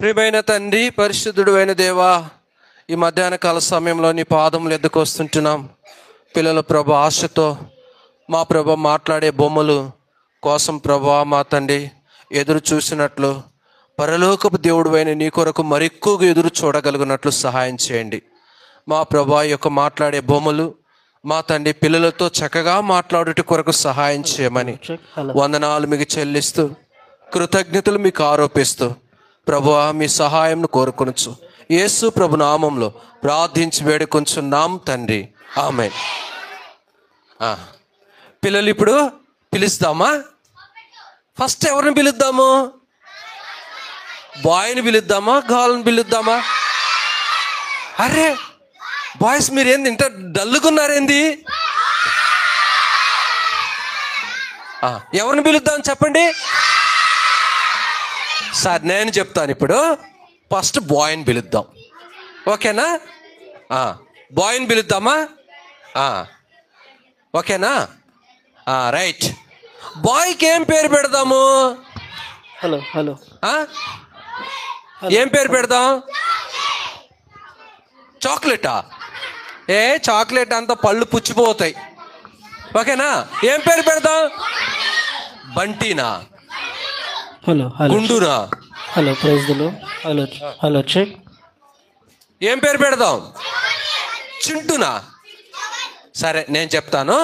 ప్రియమైన తండ్రి, పరిశుద్ధుడు అయిన దేవా, ఈ మధ్యాహ్న కాల సమయంలో నీ పాదములు ఎద్దుకు వస్తుంటున్నాం. పిల్లల ప్రభు ఆశతో మా ప్రభు మాట్లాడే బొమ్మలు కోసం ప్రభు మా తండ్రి ఎదురు చూసినట్లు పరలోకపు దేవుడు అయిన నీ కొరకు మరెక్కువగా ఎదురు చూడగలిగినట్లు సహాయం చేయండి. మా ప్రభు యొక్క మాట్లాడే బొమ్మలు మా తండ్రి పిల్లలతో చక్కగా మాట్లాడుట కొరకు సహాయం చేయమని వందనాలు మీకు చెల్లిస్తూ కృతజ్ఞతలు మీకు ఆరోపిస్తూ ప్రభువా మీ సహాయంను కోరుకొనొచ్చు. యేసు ప్రభు నామంలో ప్రార్థించి వేడుకొంచున్నాం తండ్రి, ఆమేన్. పిల్లలు ఇప్పుడు పిలుస్తామా? ఫస్ట్ ఎవరిని పిలుద్దాము? బాయ్ని పిలుద్దామా, గర్ల్ని పిలుద్దామా? అరే బాయ్స్ మీరేంది ఇంత డల్లుకున్నారేంది? ఎవరిని పిలుద్దాం చెప్పండి. సార్ నేను చెప్తాను ఇప్పుడు. ఫస్ట్ బాయ్ని పిలుద్దాం, ఓకేనా? బాయ్ని పిలుద్దామా? ఓకేనా? రైట్. బాయ్కి ఏం పేరు పెడదాము? హలో హలో ఏం పేరు పెడదాం? చాక్లెటా? చాక్లెట్ అంతా పళ్ళు పుచ్చిపోతాయి, ఓకేనా? ఏం పేరు పెడదాం? బంటీనా? హలో గుండునా? హలో ప్రైజ్లో హలో హలో చెక్. ఏం పేరు పెడదాం? చింటునా? సరే నేను చెప్తాను.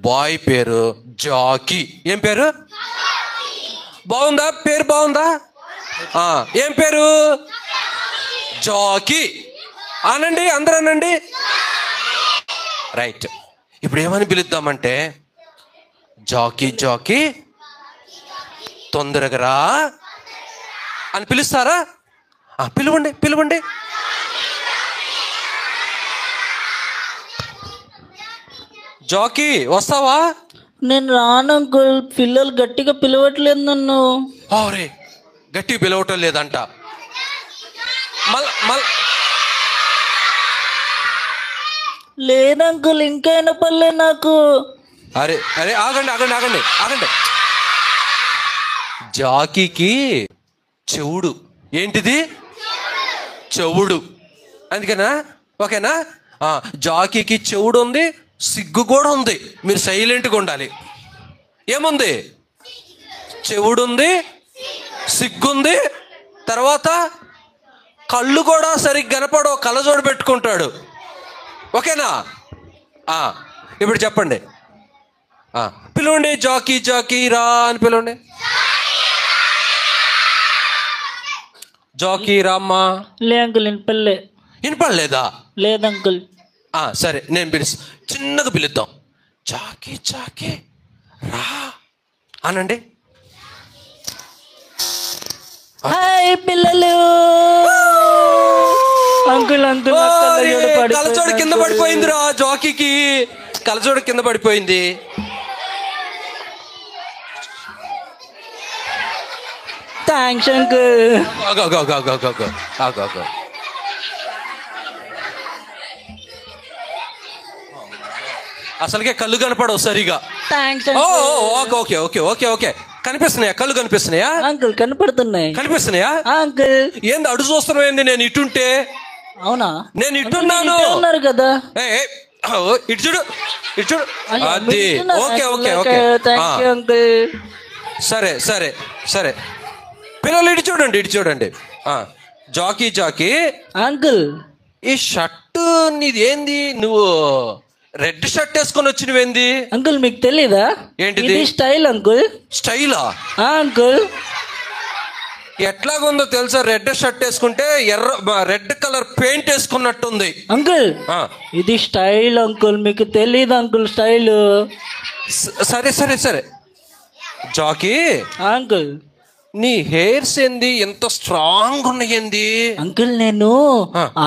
బాయ్ పేరు జాకీ. ఏం పేరు? బాగుందా? పేరు బాగుందా? ఏం పేరు? జాకీ అనండి, అందరూ అనండి. రైట్. ఇప్పుడు ఏమని పిలుద్దామంటే, జాకీ జాకీ తొందరగా రా అని పిలుస్తారా? పిలవండి పిలవండి. జాకీ వస్తావా? నేను రాను అంకుల్, పిల్లలు గట్టిగా పిలవట్లేదు నన్ను. రే గట్టిగా పిలవటం లేదంట. లేదంకుల్, ఇంకా వినపడలే నాకు. అరే అరే ఆగండి ఆగండి ఆగండి ఆగండి. జాకీకి చెవుడు. ఏంటిది? చెవుడు. అందుకేనా? ఓకేనా? జాకీకి చెవుడు ఉంది, సిగ్గు కూడా ఉంది. మీరు సైలెంట్గా ఉండాలి. ఏముంది? చెవుడు ఉంది, సిగ్గుంది, తర్వాత కళ్ళు కూడా సరిగ్గా కనపడవు, కళ్ళజోడు పెట్టుకుంటాడు. ఓకేనా? ఇప్పుడు చెప్పండి. పిలవండి, జాకీ జాకీ రా అని పిలవండి. జాకీ రామ్మా. లే అంకుల్, వినపడలే. వినపడలేదా? లేదంకుల్. సరే నేను పిలుస్తా. చిన్నగా పిలుద్దాం. జాకీ జాకీ రా అనండి. హాయ్ పిల్లలు. అంకుల్ అంకుల్ కలచోడు కింద పడిపోయింది రా. జాకీకి కలచోడు కింద పడిపోయింది. Thanks uncle. అసలుకే కళ్ళు కనపడవు సరిగా. Thanks. Okay okay okay okay. కనిపిస్తున్నాయా? కళ్ళు కనిపిస్తున్నాయా? అంకుల్ కనపడుతున్నాయి. కనిపిస్తున్నాయా? అంకుల్ ఏంది అడుగు చూస్తున్నావు? ఏంది నేను ఇటుంటే? అవునా? నేను ఇట్టున్నాను. ఉన్నారు కదా. ఇటు చూడు, ఇటు చూడు. అది ఓకే ఓకే ఓకే. సరే సరే సరే. పిల్లలు ఇటు చూడండి, ఇటు చూడండి. జాకీ జాకీ అంకుల్, ఈ షర్టు నీది ఏంది? నువ్వు రెడ్ షర్ట్ వేసుకొని వచ్చినవేంది? అంకుల్ మీకు తెలీదా? ఏంటిది? Style uncle. స్టైలా? అంకుల్ ఎట్లాగుందో తెలుసా? రెడ్ షర్ట్ వేసుకుంటే రెడ్ కలర్ పెయింట్ వేసుకున్నట్టుంది. అంకుల్ ఇది స్టైల్ అంకుల్, మీకు తెలీదు అంకుల్ స్టైల్. సరే సరే సరే. జాకీ అంకుల్, నీ హెయిర్స్ ఏంది ఎంత స్ట్రాంగ్ ఉన్నాయండి? అంకుల్ నేను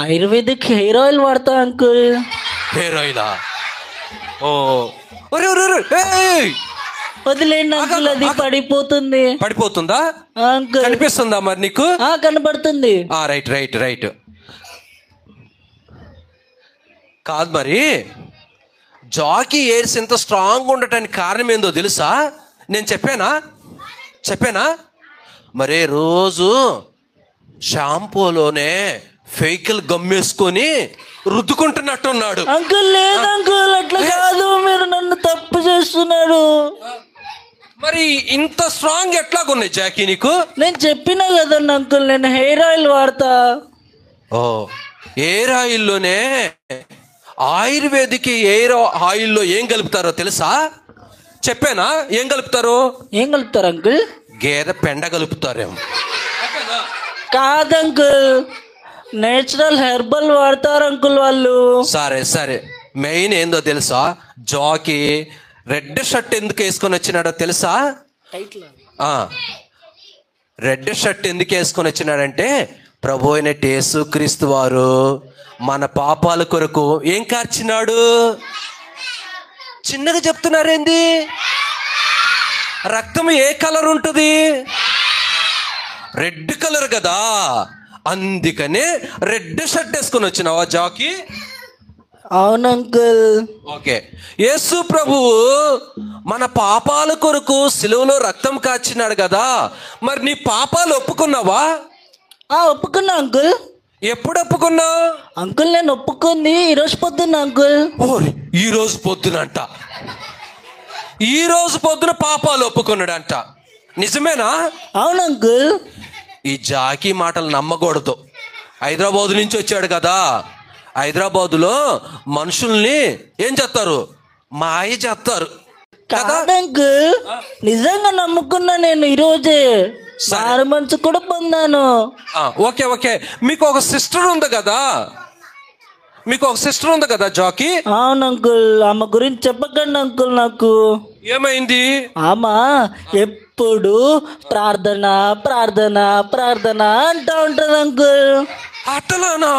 ఆయుర్వేదిక్ హెయిర్ ఆయిల్ వాడతా అంకుల్. హెయిర్ ఆయిలా? వదిలేండి అంకుల్, అది పడిపోతుంది. పడిపోతుందా? అంకుల్ కనిపిస్తుందా మరి నీకు? కనబడుతుంది. Right right right. కాదు మరి జాకీ హెయిర్స్ ఎంత స్ట్రాంగ్ ఉండటానికి కారణం ఏందో తెలుసా? నేను చెప్పానా? మరే రోజు షాంపూలోనే ఫేకిల్ గమ్మేసుకొని రుద్దుకుంటున్నట్టున్నాడు. అంకుల్ లేదు అంకుల్, అట్లా కాదు, మీరు నన్ను తప్పు చేస్తున్నారు. మరి ఇంత స్ట్రాంగ్ ఎట్లాగున్నాయి జాకీ నీకు? నేను చెప్పినా కదండి అంకుల్, నేను హెయిర్ ఆయిల్ వాడతా. ఓ, ఎయిర్ ఆయిల్లోనే ఆయుర్వేదిక్ ఎయిర్ ఆయిల్లో ఏం కలుపుతారో తెలుసా? చెప్పానా ఏం కలుపుతారు? ఏం కలుపుతారు అంకుల్? గేదె పెండ కలుపుతారేమో. కాదు అంకుల్, నేచురల్ హెర్బల్ వాడతారు అంకుల్ వాళ్ళు. సరే సరే, మెయిన్ ఏందో తెలుసా? జాకీ రెడ్ షర్ట్ ఎందుకు వేసుకొని వచ్చినాడో తెలుసా? రెడ్ షర్ట్ ఎందుకు వేసుకొని వచ్చినాడంటే ప్రభు అయిన యేసుక్రీస్తు వారు మన పాపాల కొరకు ఏం కార్చినాడు? చిన్నగా చెప్తున్నారేంది? రక్తం ఏ కలర్ ఉంటుంది? రెడ్ కలర్ కదా, అందుకనే రెడ్ షర్ట్ వేసుకొని వచ్చినావా జాకీ? అవును అంకుల్. ఓకే, యేసు ప్రభువు మన పాపాల కొరకు సిలువలో రక్తం కాచినాడు కదా, మరి నీ పాపాలు ఒప్పుకున్నావా? ఒప్పుకున్నా అంకుల్. ఎప్పుడు ఒప్పుకున్నావు అంకుల్? నేను ఒప్పుకుంది ఈరోజు పొద్దున్న అంకుల్. ఓరి, ఈ రోజు పొద్దునంట, ఈ రోజు పొద్దున పాపాలు ఒప్పుకున్నాడంట. నిజమేనా? అవును అంకుల్. ఈ జాకీ మాటలు నమ్మకూడదు. హైదరాబాద్ నుంచి వచ్చాడు కదా, హైదరాబాదులో మనుషుల్ని ఏం చేస్తారు? మాయ చేస్తారు కదా. అంకుల్, నిజంగా నమ్ముకున్నా నేను ఈరోజే, సారు మంచు కూడా పొందాను. ఓకే ఓకే, మీకు ఒక సిస్టర్ ఉంది కదా, మీకు ఒక సిస్టర్ ఉంది కదా జాకీ? అవును అంకుల్. ఆమె గురించి చెప్పకండి అంకుల్ నాకు. ఏమైంది? ఆమె ఎప్పుడు ప్రార్థన ప్రార్థన ప్రార్థన అంటూ ఉంటది అంకుల్. అట్టలానా?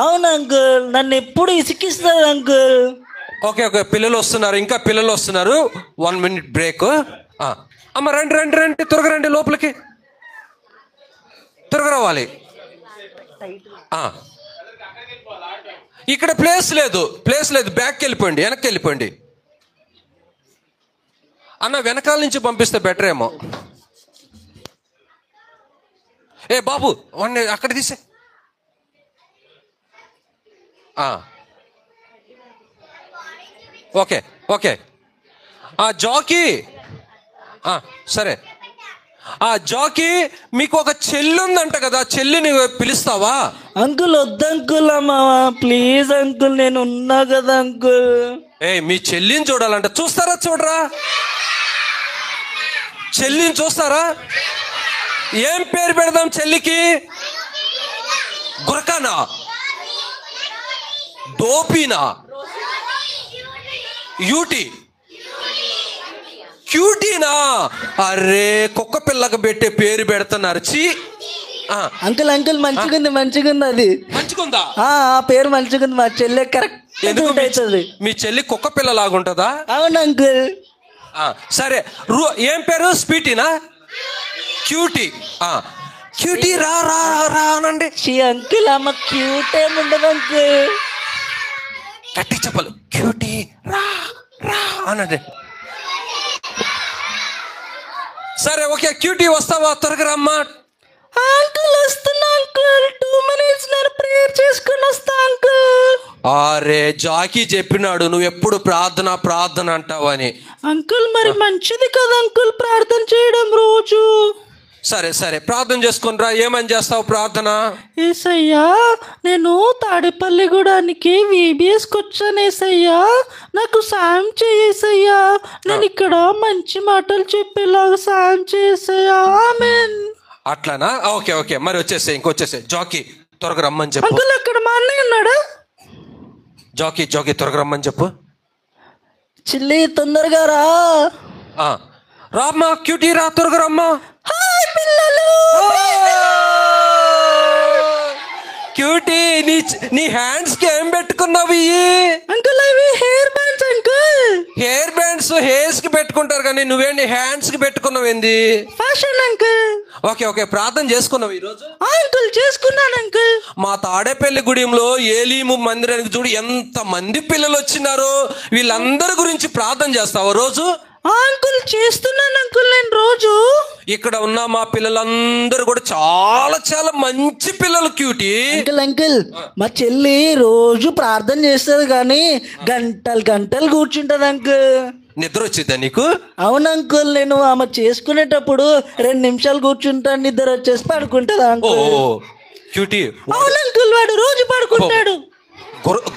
అవును అంకుల్, నన్ను ఎప్పుడు ఇసికిస్తుంది అంకుల్. ఓకే ఓకే, పిల్లలు వస్తున్నారు, ఇంకా పిల్లలు వస్తున్నారు. 1 minute బ్రేక్. అమ్మ రండి రండి రండి, త్వరగా రండి, లోపలికి త్వరగా రావాలి. ఇక్కడ ప్లేస్ లేదు, ప్లేస్ లేదు, బ్యాక్కి వెళ్ళిపోండి, వెనక్కి వెళ్ళిపోండి. అన్న వెనకాల నుంచి పంపిస్తే బెటర్ ఏమో. ఏ బాబు, వాడిని అక్కడ తీసే. ఓకే ఓకే, జాకీ సరే. జాకీ, మీకు ఒక చెల్లి ఉందంట కదా, చెల్లిని పిలుస్తావా? అంకుల్ వద్దంకుల్, అమ్మా ప్లీజ్ అంకుల్, నేను ఉన్నా కదా అంకుల్. మీ చెల్లిని చూడాలంట. చూస్తారా? చూడరా? చెల్లిని చూస్తారా? ఏం పేరు పెడదాం చెల్లికి? గురకానా? డోపీనా? యూటీ? క్యూటీనా? అరే, కుక్క పిల్లకి పెట్టే పేరు పెడుతున్నారు. చి అంకుల్ అంకుల్, మంచిగుంది మంచిగుంది, అది మంచిగుందా? ఆ పేరు మంచిగుంది, మా చెల్లె కరెక్ట్. మీ చెల్లి కుక్క పిల్ల లాగుంటుందా? అవును అంకుల్. సరే, ఏం పేరు? స్వీటీనా? క్యూటీ? క్యూటీ రా రా రా అనండి. అంకుల్, ఆమె క్యూట్ ఏముండదు అంకుల్. గట్టి చెప్పలు, క్యూటీ రా రా అనండి. సరే ఓకే, క్యూటీ వస్తావా? త్వరగా రమ్మా. అంకుల్ వస్తున్నా అంకుల్, 2 minutes నేను ప్రేయర్ చేసుకుని వస్తా అంకుల్. అరే, జాకీ చెప్పినాడు నువ్వు ఎప్పుడు ప్రార్థన ప్రార్థన అంటావని. అంకుల్, మరి మంచిది కదా అంకుల్ ప్రార్థన చేయడం రోజు. సరే సరే, ప్రార్థన చేసుకుని రా. ఏమని చేస్తావు ప్రార్థన? ఏసయ్యా, నేను తాడేపల్లిగూడానికి VBSకి వచ్చాను ఏసయ్యా, నాకు సాయం చేయేసయ్యా, నేను ఇక్కడ మంచి మాటలు చెప్పేలాగా సాయం చేయేసయ్యా, ఆమేన్. అట్లానా? ఓకే ఓకే, మరి వచ్చేసే, ఇంకొచ్చేసే. జాకీ త్వరగా రమ్మని చెప్పు. అంకుల్, అక్కడ మా అన్నయ్య ఉన్నాడా? జాకీ జాకీ త్వరగా రమ్మని చెప్పు. చిల్లి తొందరగా రా. రామ్మా, క్యూటీ రా, త్వరగా రమ్మా. హాయ్ పిల్లలు. క్యూటీ, నీ హ్యాండ్స్ కి ఏం పెట్టుకున్నావు? అంకుల్, అవి hair bands uncle. Hair bands hairs కి పెట్టుకుంటారు కానీ నువ్వేంటి హ్యాండ్స్ కి పెట్టుకున్నావు ఏంది? Fashion uncle. ఓకే ఓకే, ప్రార్థన చేసుకున్నావు ఈ రోజు? అంకుల్ చేసుకున్నాను అంకుల్. మా తాడేపల్లి గుడిలో ఏలీము మందిరానికి చూడు ఎంత మంది పిల్లలు వచ్చినారో. వీళ్ళందరి గురించి ప్రార్థన చేస్తావు రోజు? అంకుల్ చేస్తున్నాను అంకుల్ నేను రోజు. ఇక్కడ ఉన్న మా పిల్లలందరూ కూడా చాలా చాలా మంచి పిల్లలు క్యూటీ. అంకుల్ మా చెల్లి రోజు ప్రార్థన చేస్తుంది కానీ గంటలు గంటలు కూర్చుంటది అంకుల్. నిద్ర వచ్చిద్దా నీకు? అవును అంకుల్, నేను ఆమె చేసుకునేటప్పుడు 2 నిమిషాలు కూర్చుంటాను, నిద్ర వచ్చేసి పడుకుంటది అంకుల్. క్యూటీ. అవును అంకుల్, వాడు రోజు పడుకుంటాడు.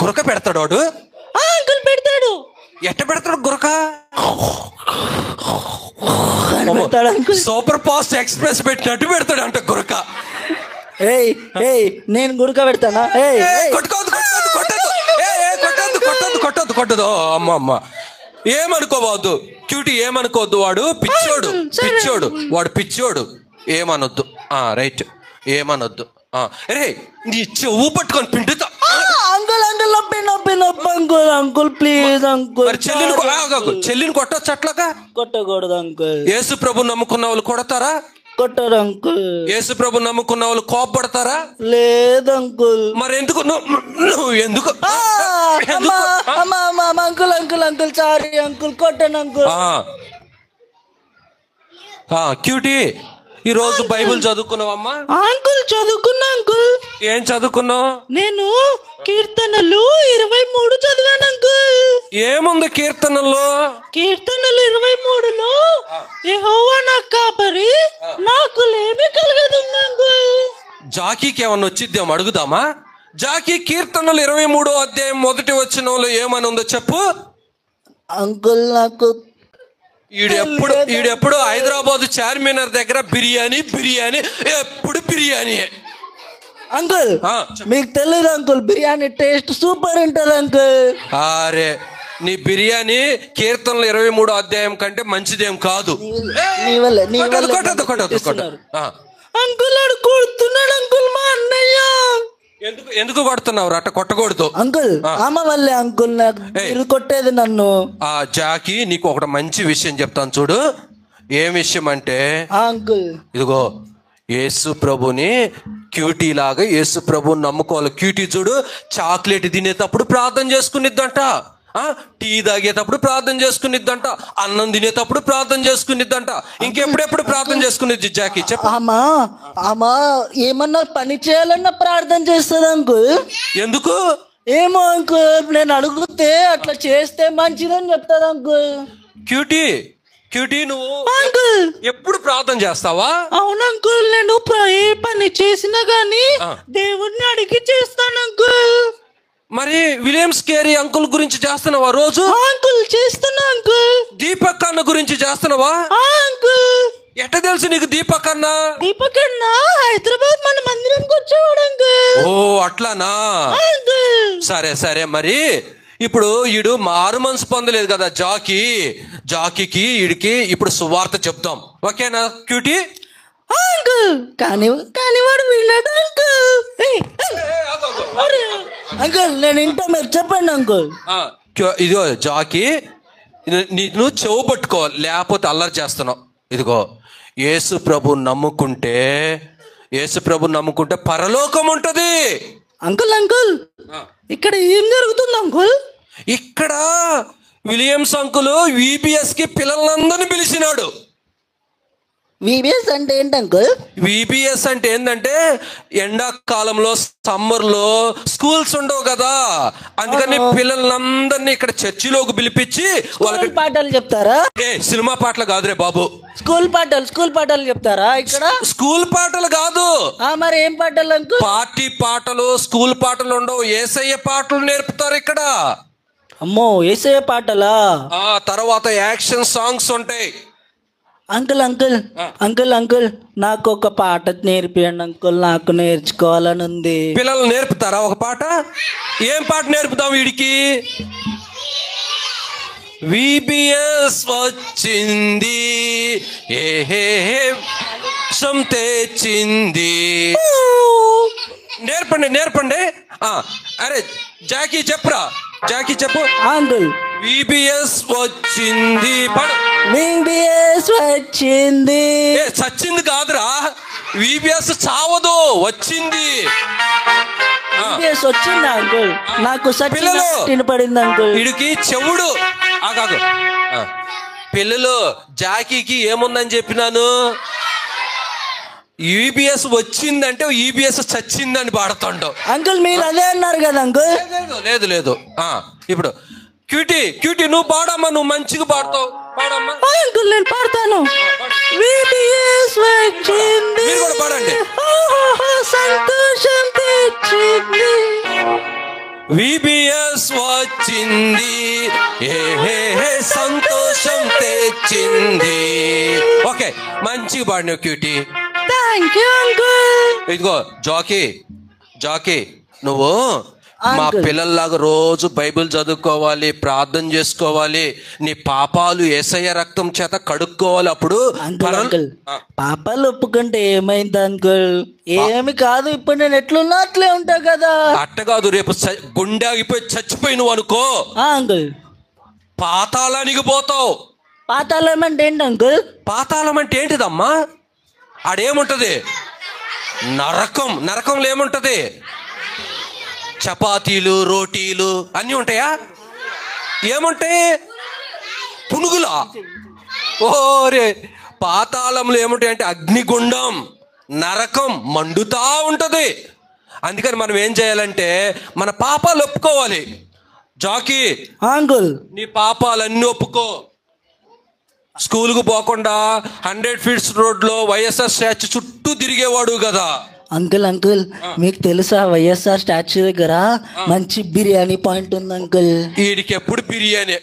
గురక పెడతాడు వాడు? అంకుల్ పెడతాడు. ఎట్ట పెడతాడు గురక? సూపర్ ఫాస్ట్ ఎక్స్ప్రెస్ పెట్టినట్టు పెడతాడు అంట గురక. నేను గురక పెడతానా? కొట్టదు. అమ్మ ఏమనుకోవద్దు క్యూటీ, ఏమనుకోవద్దు. వాడు పిచ్చోడు వాడు పిచ్చోడు. ఏమనొద్దు. రైట్, ఏమనొద్దు. రే నీ చెవు పట్టుకొని పిండుతా. Uncle please uncle. చెల్లిని కొట్టొచ్చు అట్లాగా? కొట్టకూడదు అంకుల్. యేసు ప్రభు నమ్ముకున్న వాళ్ళు కొడతారా? కొట్టారు అంకుల్. యేసు ప్రభు నమ్ముకున్న వాళ్ళు కోపడతారా? లేదు అంకుల్. మరి ఎందుకు నువ్వు ఎందుకు? Uncle uncle uncle sorry uncle, కొట్టాను అంకుల్. క్యూటీ, ఈ రోజు బైబిల్ చదువుకున్నావమ్మా? అంకుల్ చదువుకున్నా అంకుల్. ఏం చదువుకున్నావు? నేను కీర్తనలు 23 చదివాను అంకుల్. ఏముంది కీర్తనల్లో? కీర్తనలు 23లో యెహోవా నా కాపరి, నాకు లేమి కలగదు అంకుల్. జాకీకి ఏమన్నా వచ్చిద్దేమో అడుగుదామా? జాకీ, కీర్తనలు 23వ అధ్యాయం 1వ వచనంలో ఏమని ఉందో చెప్పు. అంకుల్ నాకు ఈడెప్పుడు హైదరాబాద్ చార్మినార్ దగ్గర బిర్యానీ ఎప్పుడు బిర్యానీ. అంకుల్ మీకు తెలియదు అంకుల్, బిర్యానీ టేస్ట్ సూపర్ ఉంటది అంకుల్. అరే నీ బిర్యానీ కీర్తనలు 23వ అధ్యాయం కంటే మంచిదేం కాదు. అంకుల్ ఆడు కొడుతున్నాడు అంకుల్ మా అన్నయ్య. ఎందుకు కొడుతున్నావు? అట్ట కొట్టకూడదు అంకుల్. ఆమె వల్లే అంకుల్ నాకు కొట్టేది నన్ను. జాకీ, నీకు ఒకటి మంచి విషయం చెప్తాను చూడు. ఏం విషయం అంటే అంకుల్, ఇదిగో యేసు ప్రభుని క్యూటీ లాగా యేసు ప్రభుని నమ్ముకోవాలి. క్యూటీ చూడు, చాక్లెట్ తినేటప్పుడు ప్రార్థన చేసుకునిద్దంట, టీ తాగేటప్పుడు ప్రార్థన చేసుకునిద్దంట, అన్నం తినేటప్పుడు ప్రార్థన చేసుకునిద్దంట. ఇంకెప్పుడెప్పుడు ప్రార్థన చేసుకునిద్ది జాకీ చెప్పు. ఆమా ఏమన్నా పని చేయాలన్నా ప్రార్థన చేస్తుంది అంకుల్. ఎందుకు? ఏమో అంకుల్, నేను అడిగితే అట్లా చేస్తే మంచిదని చెప్తాది అంకుల్. క్యూటీ నువ్వు అంకుల్ ఎప్పుడు ప్రార్థన చేస్తావా? అవును అంకుల్, నేను ఏ పని చేసినా గానీ దేవుడిని అడిగి చేస్తాను అంకుల్. మరి విలియమ్స్ కేరీ అంకుల్ గురించి చేస్తున్నావా రోజు? అంకుల్ చేస్తున్నా అంకుల్. దీపక్ అన్న గురించి చేస్తున్నావా? అంకుల్. ఎట్ట తెలుసు నీకు దీపక్ అన్న? దీపక్ అన్న హైదరాబాద్ మన మందిరానికి వచ్చేవాడు అంకుల్. ఓ అట్లానా? సరే మరి ఇప్పుడు ఈడు మారు మనసు పొందలేదు కదా జాకీకి ఈడికి ఇప్పుడు సువార్త చెప్తాం, ఓకేనా క్యూటీ? కానీ వాడు విన్నాడు అంకుల్. నేను ఇంటా, మీరు చెప్పండి అంకుల్. ఇదిగో జాకీ, నువ్వు చెవు పట్టుకోవాలి, లేకపోతే అల్లరి చేస్తున్నావు. ఇదిగో యేసు ప్రభు నమ్ముకుంటే పరలోకం ఉంటది. అంకుల్ ఇక్కడ ఏం జరుగుతుంది అంకుల్? ఇక్కడ విలియమ్స్ అంకుల్ VBS కి పిల్లలందరినీ పిలిచినాడు. VBS అంటే ఏంటి అంకుల్? VBS అంటే ఏంటంటే ఎండాకాలంలో సమ్మర్లో స్కూల్స్ ఉండవు కదా, అందుకని పిల్లలందరినీ ఇక్కడ చర్చిలోకి పిలిపించి వాళ్ళకి పాఠాలు చెప్తారా? సినిమా పాటలు కాదురే బాబు, స్కూల్ పాటలు చెప్తారా ఇక్కడ? స్కూల్ పాటలు కాదు. మరి ఏం పాటలు అంకుల్? పార్టీ పాటలు, స్కూల్ పాటలు ఉండవు, యేసయ్య పాటలు నేర్పుతారు ఇక్కడ. అమ్మో, యేసయ్య పాటలా? తర్వాత యాక్షన్ సాంగ్స్ ఉంటాయి. అంకుల్ నాకు ఒక పాట నేర్పియండి అంకుల్, నాకు నేర్చుకోవాలని ఉంది. పిల్లలు నేర్పుతారా ఒక పాట? ఏం పాట నేర్పుతాం వీడికి? VBS వచ్చింది తెచ్చింది. నేర్పండి. అరే జాకీ చెప్పురా, జాకీ చెప్పు. అంకుల్ VBS వచ్చింది. VBS వచ్చింది. చచ్చింది కాదురా, VBS చావదు, వచ్చింది. వచ్చింది అంకుల్, నాకు వినపడింది అంకుల్. వీడికి చెవుడు పిల్లలు జాకీకి ఏముందని చెప్పినాను? ఈబిఎస్ వచ్చిందంటే ఈబిఎస్ చచ్చిందని పాడుతుండవు. అంకుల్ మీరు అదే అన్నారు కదా అంకుల్. లేదు లేదు. ఇప్పుడు క్యూటీ క్యూటీ నువ్వు పాడమ్మా, నువ్వు మంచిగా పాడతావు, పాడమ్మా. అంకుల్ నేను పాడతాను. ఈబిఎస్ వచ్చింది, మీరు కూడా పాడండి. సంతోషం తెచ్చింది, విబిఎస్ వచ్చింది, సంతోషం తెచ్చింది. ఓకే, మంచిగా పాడినావు క్యూటీ. Thank you uncle. ఇదిగో జాకీ, జాకీ నువ్వు మా పిల్లల్లాగా రోజు బైబిల్ చదువుకోవాలి, ప్రార్థన చేసుకోవాలి, నీ పాపాలు యేసయ్య రక్తం చేత కడుక్కోవాలి. అప్పుడు పాపాలు ఒప్పుకుంటే ఏమైంది అంకుల్? ఏమి కాదు, ఇప్పుడు నేను ఎట్లున్నా అట్లే ఉంటా కదా. అట్ట కాదు, రేపు గుండె ఆగిపోయి చచ్చిపోయి నువ్వు అనుకో అంకుల్ పాతాళానికి పోతావు. పాతాళం అంటే ఏంటి అంకుల్? పాతాళం అంటే ఏంటిదమ్మా? ఆడేముంటది? నరకం. నరకంలో ఏముంటది? చపాతీలు, రోటీలు అన్నీ ఉంటాయా? ఏముంటాయి? పునుగులా? ఓరే, పాతాళంలో ఏముంటాయి అంటే అగ్నిగుండం, నరకం మండుతా ఉంటది. అందుకని మనం ఏం చేయాలంటే మన పాపాలు ఒప్పుకోవాలి. జాకీ అంకుల్ నీ పాపాలన్నీ ఒప్పుకో. స్కూల్కు పోకుండా 100 ఫీట్స్ రోడ్లో వైఎస్ఆర్ స్టాచ్యూ చుట్టూ తిరిగేవాడు కదా. అంకుల్ అంకుల్ మీకు తెలుసా వైఎస్ఆర్ స్టాచ్యూ దగ్గర మంచి బిర్యానీ పాయింట్ ఉంది అంకుల్. వీడికి ఎప్పుడు బిర్యానీ,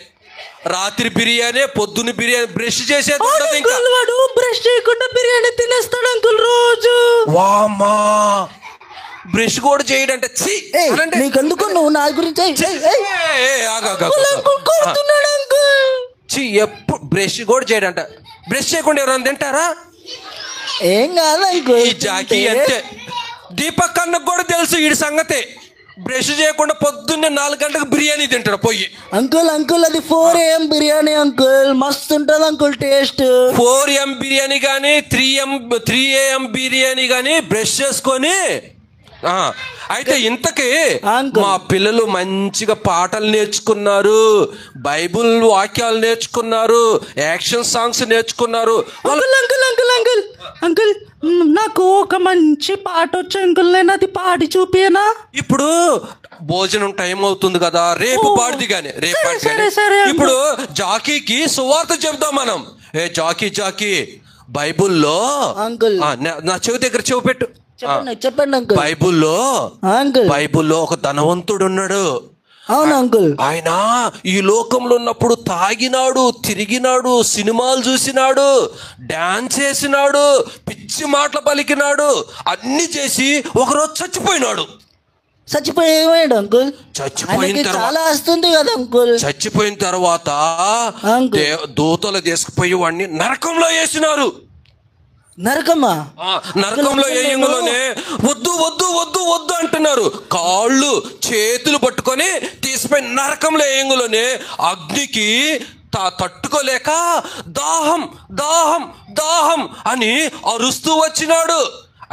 రాత్రి బిర్యానీ, పొద్దున్న బిర్యానీ. బ్రష్ చేసేది వాడు బ్రష్ చేయకుండా బిర్యానీ తినేస్తాడు అంకుల్ రోజు. వామ్మా, బ్రష్ కూడా చేయడంటే నీకెందుకు, నువ్వు నా గురించి ఎప్పుడు బ్రష్ కూడా చేయడంట. బ్రష్ చేయకుండా ఎవరైనా తింటారా? ఏం కాదు అంకుల్. ఈ జాకీ అంటే దీపక్ అన్నకు కూడా తెలుసు వీడి సంగతి. బ్రష్ చేయకుండా పొద్దున్నే 4 గంటలకు బిర్యానీ తింటాడు పోయి. అంకుల్ అంకుల్ అది 4 AM బిర్యానీ అంకుల్, మస్తు ఉంటుంది అంకుల్ టేస్ట్. 4 AM బిర్యానీ కానీ 3 AM బిర్యానీ కానీ బ్రష్ చేసుకొని. అయితే ఇంతకీ మా పిల్లలు మంచిగా పాటలు నేర్చుకున్నారు, బైబుల్ వాక్యాలు నేర్చుకున్నారు, యాక్షన్ సాంగ్స్ నేర్చుకున్నారు. Uncle uncle uncle uncle uncle నాకు ఒక మంచి పాట వచ్చి అంకుల్, నేను అది పాడి చూపియనా? ఇప్పుడు భోజనం టైం అవుతుంది కదా, రేపు పాడిది కానీ రేపు పాడి. ఇప్పుడు జాకీకి సువార్త చెప్దాం మనం. ఏ జాకీ జాకీ, బైబుల్లో అంకుల్ నా చెవి దగ్గర చెవి పెట్టు. చెప్పండి అంకుల్. బైబుల్లో ఒక ధనవంతుడు ఉన్నాడు. అవును అంకుల్. ఆయన ఈ లోకంలో ఉన్నప్పుడు తాగినాడు, తిరిగినాడు, సినిమాలు చూసినాడు, డాన్స్ చేసినాడు, పిచ్చి మాటలు పలికినాడు, అన్ని చేసి ఒకరోజు చచ్చిపోయినాడు. చచ్చిపోయాడు అంకుల్. చచ్చిపోయిన తర్వాత చాలా వస్తుంది కదా అంకుల్. చచ్చిపోయిన తర్వాత దూతలు తీసుకుపోయి వాడిని నరకంలో వేసినారు. నరకమా? నరకంలో వేయంలోనే వద్దు వద్దు వద్దు వద్దు అంటున్నారు. కాళ్ళు చేతులు పట్టుకొని తీసిపోయి నరకంలో వేయంలోనే అగ్నికి తట్టుకోలేక దాహం దాహం దాహం అని అరుస్తూ వచ్చినాడు.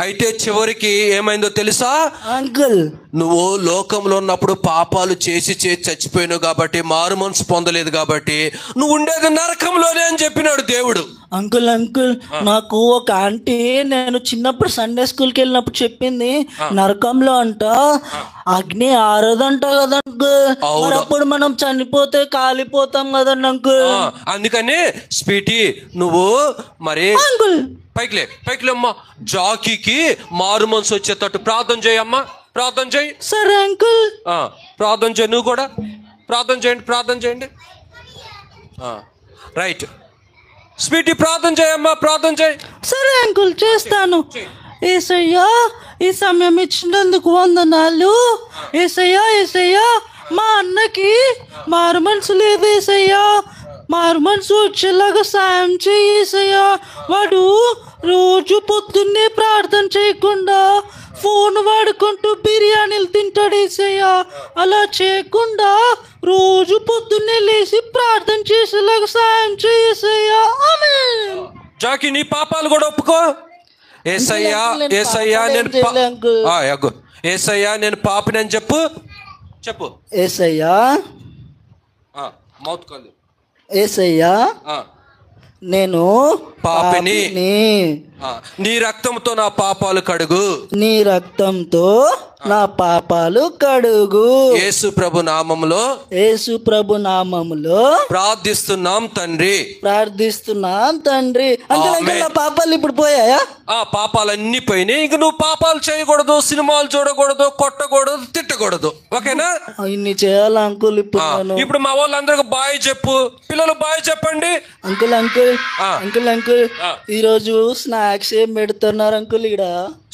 అయితే చివరికి ఏమైందో తెలుసా అంకుల్? నువ్వు లోకంలో ఉన్నప్పుడు పాపాలు చేసి చచ్చిపోయినావు కాబట్టి, మారు మనసు పొందలేదు కాబట్టి నువ్వు ఉండేది నరకంలోనే అని చెప్పినాడు దేవుడు. అంకుల్ అంకుల్ నాకు ఒక ఆంటీ నేను చిన్నప్పుడు సండే స్కూల్కి వెళ్ళినప్పుడు చెప్పింది, నరకంలో అంట అగ్ని ఆరదంట కదా అంకుల్. అప్పుడు మనం చనిపోతే కాలిపోతాం కదండి అంకుల్. అందుకని స్వీటీ నువ్వు మరి అంకుల్ పైకి అమ్మా, జాకీకి మారు మనసు వచ్చేటట్టు ప్రార్థన చేయమ్మా, ప్రార్థన చేయి. సరే అంకుల్. ప్రార్థన చేయి, నువ్వు కూడా ప్రార్థన చేయండి, ప్రార్థన చేయండి. రైట్ స్వీటీ, ప్రార్థన చేయమ్మా, ప్రార్థన చేయి. సరే అంకుల్ చేస్తాను. యేసయ్యా ఈ సమయం ఇచ్చినందుకు వందనాలు. యేసయ్యా యేసయ్యా మా అన్నకి మారు మనసు లేదు యేసయ్యా, మారు మనసు వచ్చేలాగా సాయం చేయి యేసయ్యా. వాడు రోజు పొద్దున్నే ప్రార్థన చేయకుండా ఫోన్ వాడుకుంటూ బిర్యానీలు తింటాడు యేసయ్యా. అలా చేయకుండా రోజు పొద్దున్నే లేచి ప్రార్థన చేసేలాగా సాయం చేయి యేసయ్యా. ఆమేన్. జాకీ నీ పాపాలు కూడా ఒప్పుకో. యేసయ్యా యేసయ్యా యేసయ్యా నేను పాపినని చెప్పు. చెప్పు యేసయ్యా. మౌత్ కాదు. యేసయ్యా నేను పాపిని. పాపిని. నీ రక్తంతో నా పాపాలు కడుగు. నీ రక్తంతో నా పాపాలు కడుగు. యేసు ప్రభు నామములో, యేసు ప్రభు నామములో ప్రార్థిస్తున్నాం తండ్రి. ప్రార్థిస్తున్నాం తండ్రి. అంకుల్ ఆమేన్. నా పాపాలు ఇప్పుడు పోయాయా? పాపాలన్నీ పోయినాయి. ఇంక నువ్వు పాపాలు చేయకూడదు, సినిమాలు చూడకూడదు, కొట్టకూడదు, తిట్టకూడదు. ఓకేనా? ఇన్ని చేయాలి అంకుల్ ఇప్పుడు నేను. ఇప్పుడు మా వాళ్ళందరికి బాయ్ చెప్పు. పిల్లలు బాయ్ చెప్పండి. అంకుల్ అంకుల్ ఆ. అంకుల్ అంకుల్ ఈరోజు స్నాక్స్ ఏం పెడుతున్నారు అంకుల్? ఇక్కడ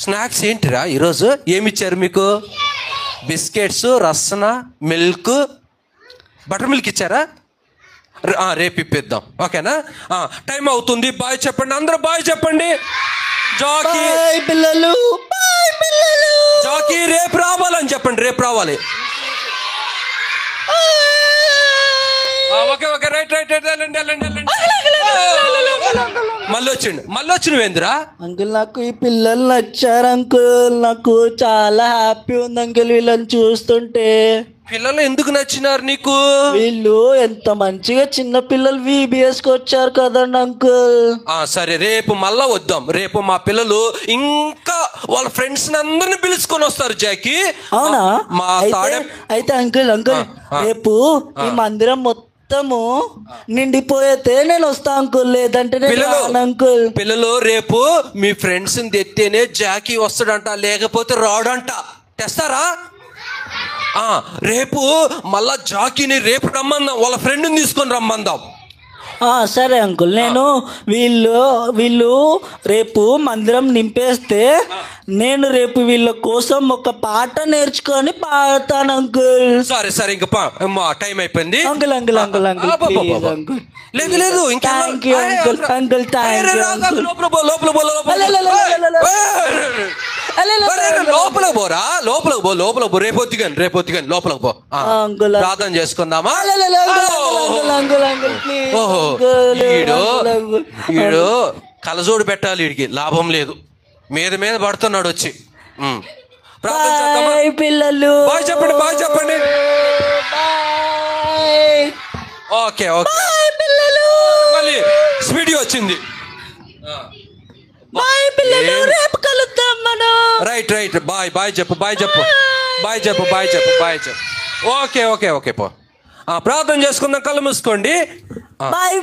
స్నాక్స్ ఏంటిరా ఈరోజు? ఏమిచ్చారు మీకు? బిస్కెట్స్, రసన, మిల్క్, బటర్ మిల్క్ ఇచ్చారా? రేపు ఇప్పిద్దాం. ఓకేనా? టైం అవుతుంది. బాయ్ చెప్పండి, అందరూ బాయ్ చెప్పండి. జాకీ, బాయ్ పిల్లలు, బాయ్ పిల్లలు. జాకీ రేపు రావాలని చెప్పండి. రేపు రావాలి. Okay okay, right right right, వెళ్ళండి వెళ్ళండి వెళ్ళండి. మళ్ళీ వచ్చిండు వేంద్రా. అంకుల్ నాకు ఈ పిల్లలు నచ్చారు అంకుల్. నాకు చాలా హ్యాపీ ఉంది అంకుల్ వీళ్ళని చూస్తుంటే. పిల్లలు ఎందుకు నచ్చినారు నీకు? వీళ్ళు ఎంత మంచిగా చిన్న పిల్లలు VBS కి వచ్చారు కదండి అంకుల్. సరే, రేపు మళ్ళా వద్దాం. రేపు మా పిల్లలు ఇంకా వాళ్ళ ఫ్రెండ్స్ అందరిని పిలుచుకొని వస్తారు జాకీ. అవునా? మా తాడే అయితే అంకుల్ రేపు ఈ మందిరం మొత్తము నిండిపోయితే నేను వస్తా అంకుల్, లేదంటే నేను రాను అంకుల్. పిల్లలు రేపు మీ ఫ్రెండ్స్ తెత్తేనే జాకీ వస్తాడంట, లేకపోతే రాడంట. తెస్తారా? రేపు మళ్ళా జాకీని రేపు రమ్మందాం, వాళ్ళ ఫ్రెండ్ని తీసుకొని రమ్మందాం. సరే అంకుల్. నేను వీళ్ళు రేపు మందిరం నింపేస్తే నేను రేపు వీళ్ళ కోసం ఒక పాట నేర్చుకొని పాడతాను అంకుల్. సరే సరే, ఇంకా టైం అయిపోయింది. Uncle uncle uncle uncle please uncle. లేదు లేదు, thank you uncle. Uncle thank you uncle. లోపల పో. రేపు ఒత్తిగాని లోపలకు పో. ప్రార్థన చేసుకుందామా? ఈడు కలజోడు పెట్టాలి. వీడికి లాభం లేదు, మీద మీద పడుతున్నాడు వచ్చి. ప్రార్థన చేద్దామా? పిల్లలు బాయ్ చెప్పండి, బాయ్ చెప్పండి. ఓకే ఓకే, మళ్ళీ వీడియో వచ్చింది. బాయ్ పిల్లలు, రేపు కలుద్దాం మనం. రైట్ రైట్, బాయ్ బాయ్ చెప్పు, బాయ్ చెప్పు, బాయ్ చెప్పు, బాయ్ చెప్పు, బాయ్ చెప్పు. ఓకే ఓకే ఓకే, పో. ప్రార్థన చేసుకుందాం. కళ్ళు మూసుకోండి. బాయ్.